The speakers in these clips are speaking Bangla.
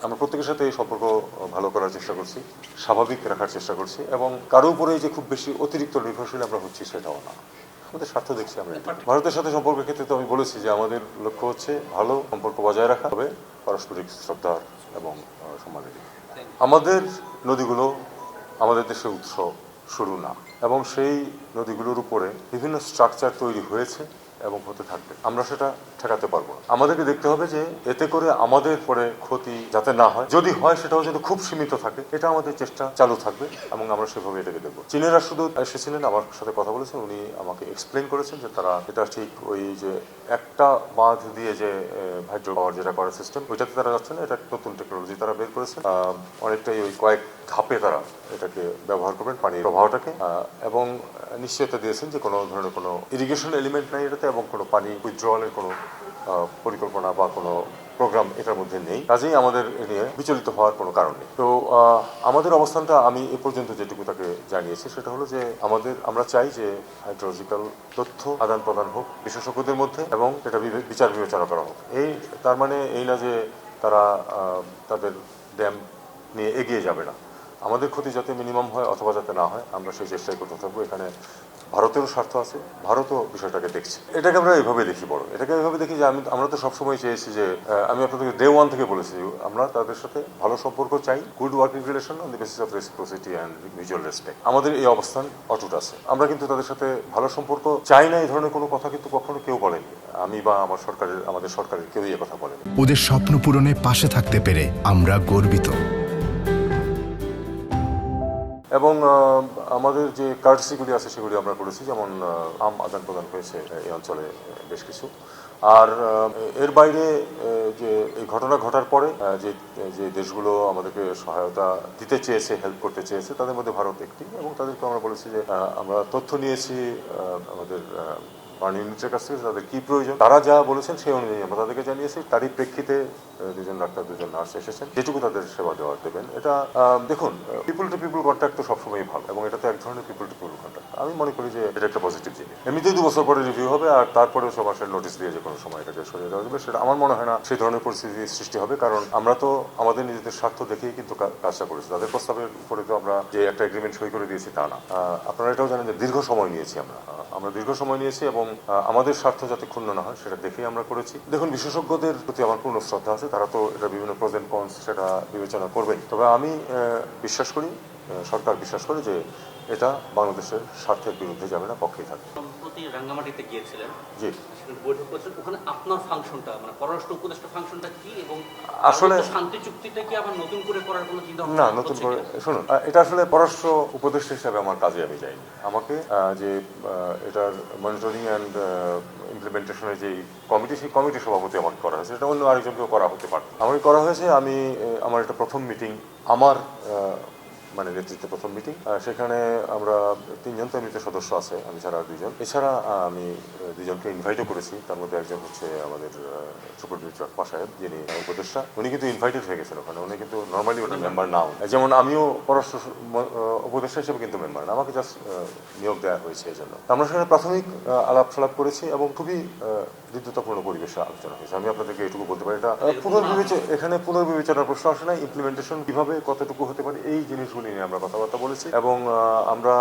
আমরা প্রত্যেকের সাথে এই সম্পর্ক ভালো করার চেষ্টা করছি, স্বাভাবিক রাখার চেষ্টা করছি, এবং কারো উপরে যে খুব বেশি অতিরিক্ত নির্ভরশীল আমরা হচ্ছি সেটাও না। আমাদের স্বার্থ দেখছি আমরা। ভারতের সাথে সম্পর্কের ক্ষেত্রে তো আমি বলেছি যে আমাদের লক্ষ্য হচ্ছে ভালো সম্পর্ক বজায় রাখা হবে, পারস্পরিক শ্রদ্ধার এবং সম্মানের। আমাদের নদীগুলো আমাদের দেশের উৎস শুরু না, এবং সেই নদীগুলোর উপরে বিভিন্ন স্ট্রাকচার তৈরি হয়েছে এবং হতে থাকবে। আমরা সেটা ঠেকাতে পারবো না। আমাদেরকে দেখতে হবে যে এতে করে আমাদের পরে ক্ষতি যাতে না হয়, যদি হয় সেটাও যাতে খুব সীমিত থাকে, এটা আমাদের চেষ্টা চালু থাকবে এবং আমরা সেভাবে এটাকে দেখবো। চীনের রাষ্ট্রদূত এসেছিলেন, আমার সাথে কথা বলেছেন, উনি আমাকে এক্সপ্লেন করেছেন যে তারা এটা ঠিক ওই যে একটা বাঁধ দিয়ে যে হাইড্রো পাওয়ার যেটা করার সিস্টেম, ওইটাতে তারা যাচ্ছে না, এটা নতুন টেকনোলজি তারা বের করেছেন। অনেকটাই ওই কয়েক ধাপে তারা এটাকে ব্যবহার করবেন, পানির প্রবাহটাকে, এবং নিশ্চয়তা দিয়েছেন যে কোনো ধরনের কোনো ইরিগেশন এলিমেন্ট নাই এটাতে, এবং কোনো পানি উইথড্রয়ালের কোনো পরিকল্পনা বা কোনো প্রোগ্রাম এটার মধ্যে নেই। কাজেই আমাদের এ নিয়ে বিচলিত হওয়ার কোনো কারণ নেই। তো আমাদের অবস্থানটা আমি এ পর্যন্ত যেটুকু তাকে জানিয়েছি সেটা হলো যে আমরা চাই যে হাইড্রোলজিক্যাল তথ্য আদান প্রদান হোক বিশেষজ্ঞদের মধ্যে, এবং এটা বিচার বিবেচনা করা হোক। তার মানে এই না যে তারা তাদের ড্যাম নিয়ে এগিয়ে যাবে না। আমাদের ক্ষতি যাতে মিনিমাম হয় অথবা যাতে না হয়, আমরা সেই চেষ্টাই করতে থাকবো। এখানে ভারতেরও স্বার্থ আছে, ভারতও বিষয়টাকে দেখছে। এটাকে আমরা এইভাবে দেখি, এটাকে এইভাবে দেখি যে আমরা তো সবসময় চেয়েছি যে, আমি আপনাদেরকে ডে ওয়ান থেকে বলেছি, আমরা তাদের সাথে ভালো সম্পর্ক চাই, good working relation on the basis of reciprocity and mutual respect. আমাদের এই অবস্থান অটুট আছে। আমরা কিন্তু তাদের সাথে ভালো সম্পর্ক চাই না, এই ধরনের কোনো কথা কিন্তু কখনো কেউ বলেনি। আমি বা আমাদের সরকারের কেউই এ কথা বলেনি। ওদের স্বপ্ন পূরণে পাশে থাকতে পেরে আমরা গর্বিত। এবং আমাদের যে কার্টসিগুলি আছে সেগুলি আমরা করেছি, যেমন আম আদান প্রদান হয়েছে এই অঞ্চলে বেশ কিছু। আর এর বাইরে যে এই ঘটনা ঘটার পরে যে দেশগুলো আমাদেরকে সহায়তা দিতে চেয়েছে, হেল্প করতে চেয়েছে, তাদের মধ্যে ভারত একটি, এবং তাদেরকে আমরা বলেছি যে আমরা তথ্য নিয়েছি আমাদের বার্ন ইউনিটের কাছ থেকে তাদের কী প্রয়োজন, তারা যা বলেছেন সেই অনুযায়ী আমরা তাদেরকে জানিয়েছি। তারই প্রেক্ষিতে দুজন ডাক্তার, দুজন নার্স এসেছেন, যেটুকু তাদের সেবা দেওয়ার দেবেন। এটা দেখুন, পিপুল টু পিপুল কন্ট্যাক্ট তো সবসময়ই ভালো, এবং এটা তো এক ধরনের পিপুল টু পিপুল কন্ট্যাক্ট। আমি মনে করি যে এটা একটা পজিটিভ জিনিস। এমনিতেই 2 বছর পরে রিভিউ হবে, আর তারপরে সবার নোটিশ দিয়ে যে কোনো সময় এটাকে সরিয়ে দেওয়া যাবে, সেটা আমার মনে হয় না সেই ধরনের পরিস্থিতি সৃষ্টি হবে। কারণ আমরা তো আমাদের নিজেদের স্বার্থ দেখেই কিন্তু কাজটা করেছি। তাদের প্রস্তাবের উপরে তো আমরা যে একটা এগ্রিমেন্ট সই করে দিয়েছি তা না। আপনারা এটাও জানেন যে দীর্ঘ সময় নিয়েছি আমরা দীর্ঘ সময় নিয়েছি, এবং আমাদের স্বার্থ যাতে ক্ষুণ্ণ না হয় সেটা দেখেই আমরা করেছি। দেখুন, বিশেষজ্ঞদের প্রতি আমার পূর্ণ শ্রদ্ধা আছে, তারা তো এটা বিভিন্ন প্রোজ এন্ড কনস সেটা বিবেচনা করবেন। তবে আমি বিশ্বাস করি, সরকার বিশ্বাস করে যে এটা বাংলাদেশের স্বার্থের বিরুদ্ধে যাবে না, পক্ষেই থাকবে। সম্প্রতি রাঙ্গামাটিতে গিয়েছিলেন, জি, সেখানে বৈঠক করেছেন, ওখানে আপনার ফাংশনটা মানে পররাষ্ট্র উপদেষ্টা ফাংশনটা কি, এবং আসলে শান্তি চুক্তিটা কি আবার নতুন করে করার কোনো চিন্তা না, নতুন করে শুনুন, এটা আসলে পররাষ্ট্র উপদেষ্টা হিসাবে আমার কাজে আমি যাইনি। আমাকে যে এটার মনিটরিং অ্যান্ড ইমপ্লিমেন্টেশনের যে কমিটি, সেই কমিটির সভাপতি আমাকে করা হয়েছে। এটা অন্য আরেকজনকেও করা হতে পারে, আমাকে করা হয়েছে। আমার এটা প্রথম মিটিং, আমার মানে নেতৃত্বে প্রথম মিটিং। সেখানে আমরা 3 জন তো এমনিতে সদস্য আছে, আমি ছাড়া আর 2 জন। এছাড়া আমি 2 জনকে ইনভাইটও করেছি। তার মধ্যে একজন হচ্ছে আমাদের সুপ্রিমকোর্ট চট্টপা সাহেব, যিনি উপদেষ্টা। উনি কিন্তু ইনভাইটেড হয়ে গেছেন ওখানে, উনি কিন্তু নর্মালি ওটা মেম্বার নাও। যেমন আমিও পররাষ্ট্র উপদেষ্টা হিসেবে কিন্তু মেম্বার না, আমাকে জাস্ট নিয়োগ দেওয়া হয়েছে। এই জন্য আমরা সেখানে প্রাথমিক আলাপ সালাপ করেছি, এবং খুবই হৃদ্যতাপূর্ণ পরিবেশে আলোচনা হয়েছে। আমি আপনাদেরকে এটুকু বলতে পারি, এটা এখানে পুনর্বিবেচনার প্রশ্ন আসে না। ইমপ্লিমেন্টেশন কিভাবে কতটুকু হতে পারে, এই জিনিসগুলি নিয়ে আমরা কথাবার্তা বলেছি, এবং আমরা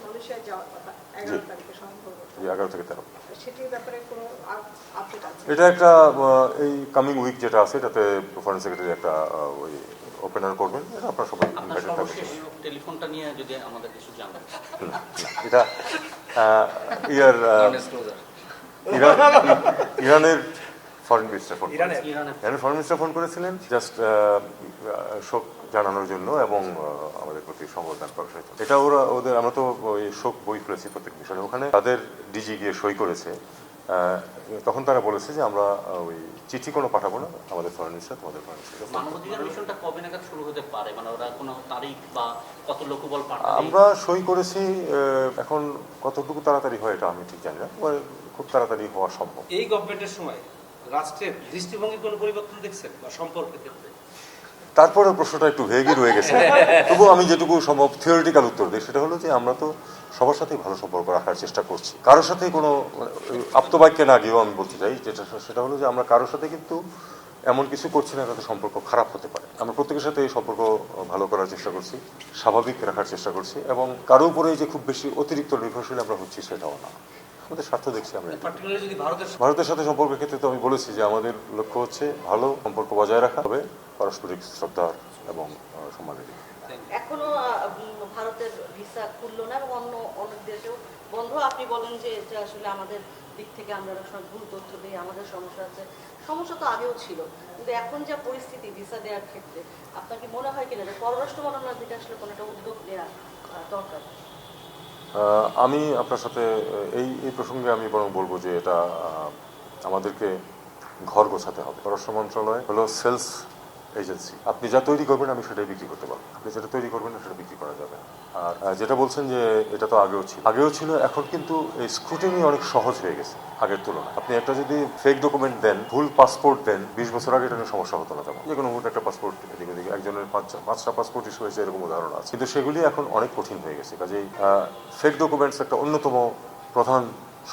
মালয়েশিয়া যাওয়ার কথা 11 তারিখে সম্ভবত, 11 থেকে 13। সেটির ব্যাপারে কোনো আপডেট আছে? এটা একটা এই কামিং উইক যেটা আছে, এটাতে ফরেন সেক্রেটারি একটা ওই ওপেনার করবেন। এটা আপনার সবাই ইনভাইটেড থাকবেন। টেলিফোনটা নিয়ে যদি আমাদের কিছু জানান। এটা ইরানের ফরেন মিনিস্টার ফোন করেছিলেন, জাস্ট শোক জানানোর জন্য, এবং আমাদের প্রতি সংবর্ধনা প্রকাশ। এটা আমরা তো ওই শোক বই খুলেছি প্রত্যেক মিশনে, ওখানে তাদের ডিজি গিয়ে সই করেছে। তখন তারা বলেছে যে আমরা ওই চিঠি কোনো পাঠাবো না, আমাদের ফরেন মিনিস্টার তোমাদের ফরেন মিনিস্টার। মানবাধিকার মিশনটা কবে নাগাদ শুরু হতে পারে, মানে ওরা কোনো তারিখ বা কত লোকবল পাঠাবে? আমরা সই করেছি, এখন কতটুকু তাড়াতাড়ি হয় এটা আমি ঠিক জানি না, খুব তাড়াতাড়ি হওয়া সম্ভব। এই গভর্নমেন্টের সময় রাষ্ট্রের দৃষ্টিভঙ্গির কোনো পরিবর্তন দেখছেন বা সম্পর্কের ক্ষেত্রে? তারপরে প্রশ্নটা একটু ভেগই রয়ে গেছে, তবু আমি যেটুকু সম্ভব থিওরিটিক্যাল উত্তর দিই সেটা হলো যে আমরা তো সবার সাথেই ভালো সম্পর্ক রাখার চেষ্টা করছি। কারোর সাথেই কোনো আপ্তবাক্যে না গিয়েও আমি বলতে চাই যেটা সেটা হলো যে আমরা কারোর সাথে কিন্তু এমন কিছু করছি না যাতে সম্পর্ক খারাপ হতে পারে। আমরা প্রত্যেকের সাথে এই সম্পর্ক ভালো করার চেষ্টা করছি, স্বাভাবিক রাখার চেষ্টা করছি, এবং কারো উপরে যে খুব বেশি অতিরিক্ত নির্ভরশীল আমরা হচ্ছি সেটাও না। আমাদের স্বার্থ দেখছি আমরা। পার্টিকুলারলি যদি ভারতের সাথে সম্পর্কের ক্ষেত্রে তো আমি বলেছি যে আমাদের লক্ষ্য হচ্ছে ভালো সম্পর্ক বজায় রাখা হবে, পারস্পরিক শ্রদ্ধার এবং সম্মানের। এখনো ভারতের ভিসা খুললো না এবং অন্য অনেক দেশেও বন্ধ। আপনি বলেন যে এটা আসলে আমাদের দিক থেকে আমরা অনেক সময় ভুল তথ্য দিই, আমাদের সমস্যা আছে। সমস্যা তো আগেও ছিল, কিন্তু এখন যা পরিস্থিতি ভিসা দেওয়ার ক্ষেত্রে আপনার কি মনে হয় কিনা যে পররাষ্ট্র মন্ত্রণালয়ের দিকে আসলে কোনো একটা উদ্যোগ নেওয়া দরকার? আমি আপনার সাথে এই প্রসঙ্গে আমি বরং বলবো যে এটা আমাদেরকে ঘর গোছাতে হবে। পররাষ্ট্র মন্ত্রণালয় হলো সেলস এজেন্সি। আপনি যা তৈরি করবেন আমি সেটাই বিক্রি করতে পারবো, আপনি যেটা তৈরি করবেন না সেটা বিক্রি করা যাবে না। আর যেটা বলছেন যে এটা তো আগেও ছিল, এখন কিন্তু এই স্ক্রুটিনি অনেক সহজ হয়ে গেছে আগের তুলনায়। আপনি একটা যদি ফেক ডকুমেন্ট দেন, ভুল পাসপোর্ট দেন, 20 বছর আগে এটা নিয়ে সমস্যা হতো না তেমন। যে কোনো মুহূর্তে একটা পাসপোর্ট এদিকে ওদিকে, একজনের পাঁচটা পাসপোর্ট ইস্যু হয়েছে এরকম উদাহরণ আছে, কিন্তু সেগুলি এখন অনেক কঠিন হয়ে গেছে। কাজেই ফেক ডকুমেন্টস একটা অন্যতম প্রধান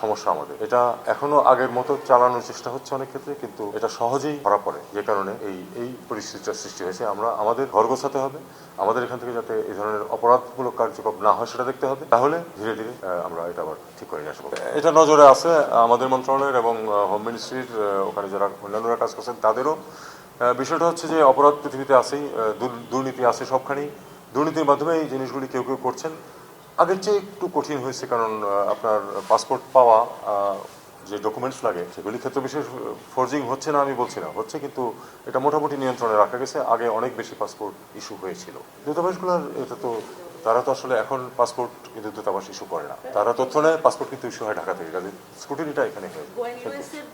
সমস্যা আমাদের। এটা এখনো আগের মতো চালানোর চেষ্টা হচ্ছে অনেক ক্ষেত্রে, কিন্তু এটা সহজেই ধরা পড়ে, যে কারণে এই পরিস্থিতিটার সৃষ্টি হয়েছে। আমাদের ঘর গোছাতে হবে, আমাদের এখান থেকে যাতে এই ধরনের অপরাধমূলক কার্যক্রম না হয় সেটা দেখতে হবে, তাহলে ধীরে ধীরে আমরা এটা আবার ঠিক করে নিয়ে আসবো। এটা নজরে আছে আমাদের মন্ত্রণালয়ের এবং হোম মিনিস্ট্রির ওখানে যারা অন্যান্যরা কাজ করছেন তাদেরও। বিষয়টা হচ্ছে যে অপরাধ পৃথিবীতে আছেই, দুর্নীতি আছে সবখানেই। দুর্নীতির মাধ্যমে এই জিনিসগুলি কেউ করছেন। আগের চেয়ে একটু কঠিন হয়েছে, কারণ আপনার পাসপোর্ট পাওয়া, যে ডকুমেন্টস লাগে সেগুলি ক্ষেত্রে বিশেষ ফোর্জিং হচ্ছে না আমি বলছি না, হচ্ছে, কিন্তু এটা মোটামুটি নিয়ন্ত্রণে রাখা গেছে। আগে অনেক বেশি পাসপোর্ট ইস্যু হয়েছিল। দূতাবাসগুলোর এটা তো তারা তো আসলে এখন পাসপোর্ট কিন্তু দূতাবাস ইস্যু করে না, তারা তথ্য নেয়, পাসপোর্ট কিন্তু ইস্যু হয় ঢাকা থেকে। কাজে স্কুটিনিটা এখানে হয়।